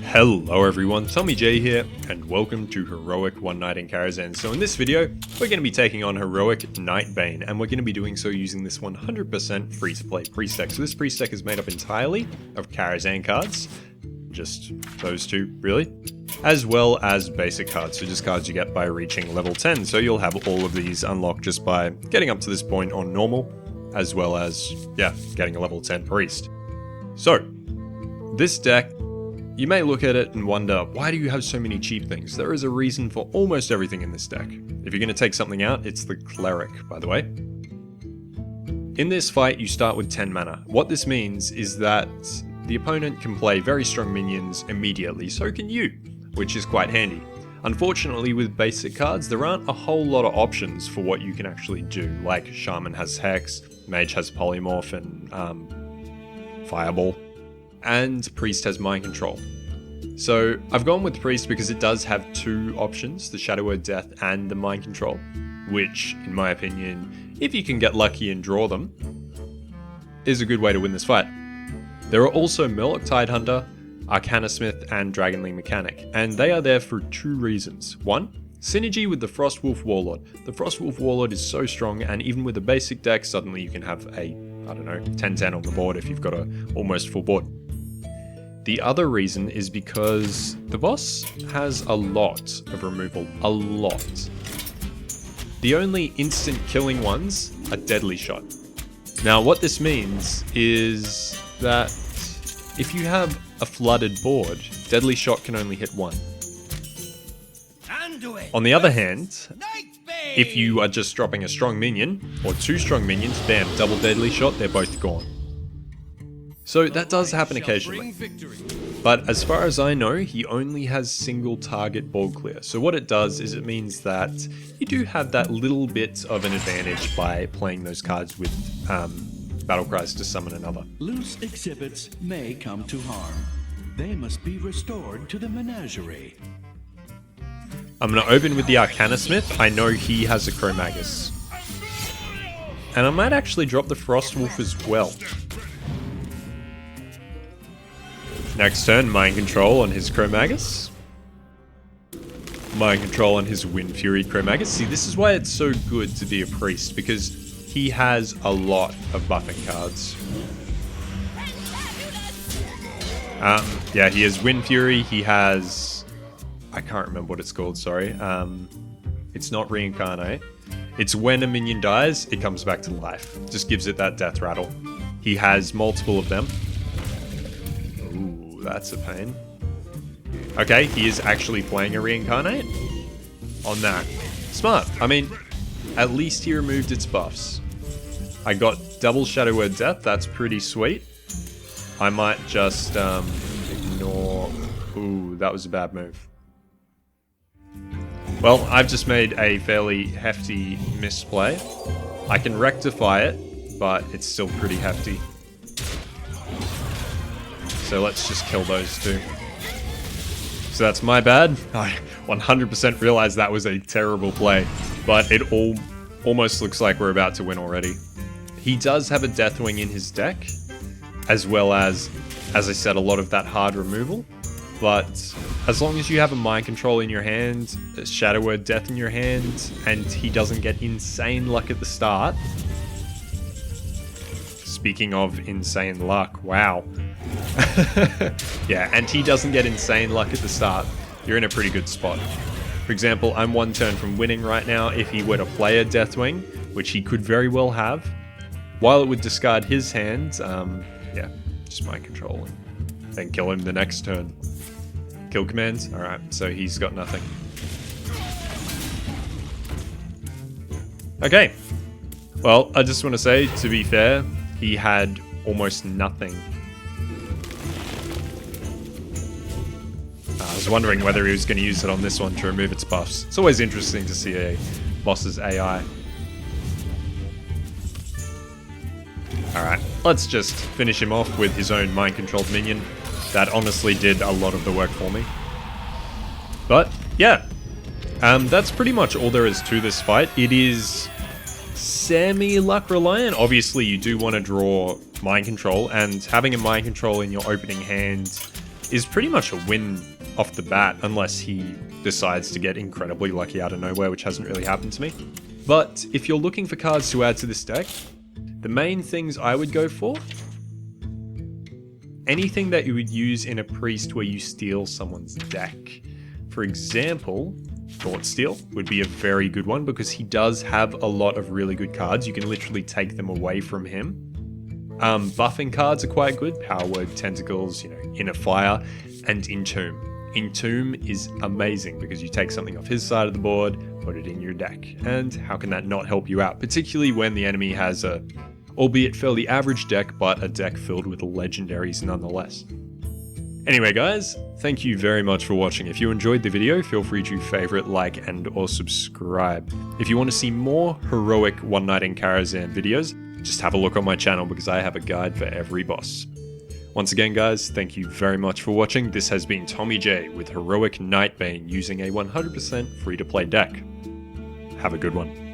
Hello everyone, Tommy J here, and welcome to Heroic One Night in Karazhan. So in this video, we're going to be taking on Heroic Nightbane, and we're going to be doing so using this 100% free-to-play priest deck. So this priest deck is made up entirely of Karazhan cards, just those two really, as well as basic cards, so just cards you get by reaching level 10. So you'll have all of these unlocked just by getting up to this point on normal, as well as, getting a level 10 priest. So, this deck, you may look at it and wonder, why do you have so many cheap things? There is a reason for almost everything in this deck. If you're going to take something out, it's the Cleric, by the way. In this fight, you start with 10 mana. What this means is that the opponent can play very strong minions immediately, so can you, which is quite handy. Unfortunately, with basic cards, there aren't a whole lot of options for what you can actually do, like Shaman has Hex, Mage has Polymorph and Fireball, and Priest has Mind Control. So I've gone with Priest because it does have two options, the Shadow Word Death and the Mind Control, which, in my opinion, if you can get lucky and draw them, is a good way to win this fight. There are also Murloc Tidehunter, Arcana Smith, and Dragonling Mechanic, and they are there for two reasons. One, synergy with the Frostwolf Warlord. The Frostwolf Warlord is so strong, and even with a basic deck, suddenly you can have a, 10-10 on the board if you've got a almost full board. The other reason is because the boss has a lot of removal, a lot. The only instant killing ones are Deadly Shot. Now what this means is that if you have a flooded board, Deadly Shot can only hit one. On the other hand, if you are just dropping a strong minion, or two strong minions, bam, double Deadly Shot, they're both gone. So that does happen occasionally. But as far as I know, he only has single target board clear. So what it does is it means that you do have that little bit of an advantage by playing those cards with battlecries to summon another. Loose exhibits may come to harm. They must be restored to the Menagerie. I'm going to open with the Arcana Smith. I know he has a Chromagus. And I might actually drop the Frostwolf as well. Next turn, Mind Control on his Chromagus. Mind Control on his Wind Fury Chromagus. See, this is why it's so good to be a priest, because he has a lot of buffing cards. He has Wind Fury, he has... I can't remember what it's called, sorry. It's not Reincarnate. It's when a minion dies, it comes back to life. Just gives it that death rattle. He has multiple of them. Ooh, that's a pain. Okay, he is actually playing a Reincarnate on that. Smart. I mean, at least he removed its buffs. I got double Shadow Word Death, that's pretty sweet. I might just ignore... Ooh, that was a bad move. Well, I've just made a fairly hefty misplay. I can rectify it, but it's still pretty hefty. So let's just kill those two. So that's my bad. I 100% realized that was a terrible play, but it almost looks like we're about to win already. He does have a Deathwing in his deck, as well as I said, a lot of that hard removal. But as long as you have a Mind Control in your hand, a Shadow Word Death in your hand, and he doesn't get insane luck at the start. Speaking of insane luck, wow. Yeah, and he doesn't get insane luck at the start, you're in a pretty good spot. For example, I'm one turn from winning right now. If he were to play a Deathwing, which he could very well have, while it would discard his hand, just Mind Control and then kill him the next turn. Kill commands? Alright, so he's got nothing. Okay. Well, I just want to say, to be fair, he had almost nothing. I was wondering whether he was going to use it on this one to remove its buffs. It's always interesting to see a boss's AI. Alright, let's just finish him off with his own mind-controlled minion. That honestly did a lot of the work for me. But, yeah. That's pretty much all there is to this fight. It is semi-luck reliant. Obviously, you do want to draw Mind Control, and having a Mind Control in your opening hand is pretty much a win off the bat, unless he decides to get incredibly lucky out of nowhere, which hasn't really happened to me. But if you're looking for cards to add to this deck, the main things I would go for, anything that you would use in a priest where you steal someone's deck. For example, Thoughtsteal would be a very good one because he does have a lot of really good cards. You can literally take them away from him. Buffing cards are quite good. Power Word, Tentacles, Inner Fire, and Entomb. Entomb is amazing because you take something off his side of the board, put it in your deck. And how can that not help you out? Particularly when the enemy has a, albeit fairly average deck, but a deck filled with legendaries nonetheless. Anyway guys, thank you very much for watching. If you enjoyed the video, feel free to favorite, like, and or subscribe. If you want to see more heroic One Night in Karazhan videos, just have a look on my channel because I have a guide for every boss. Once again guys, thank you very much for watching. This has been Tommy J with Heroic Nightbane using a 100% free to play deck. Have a good one.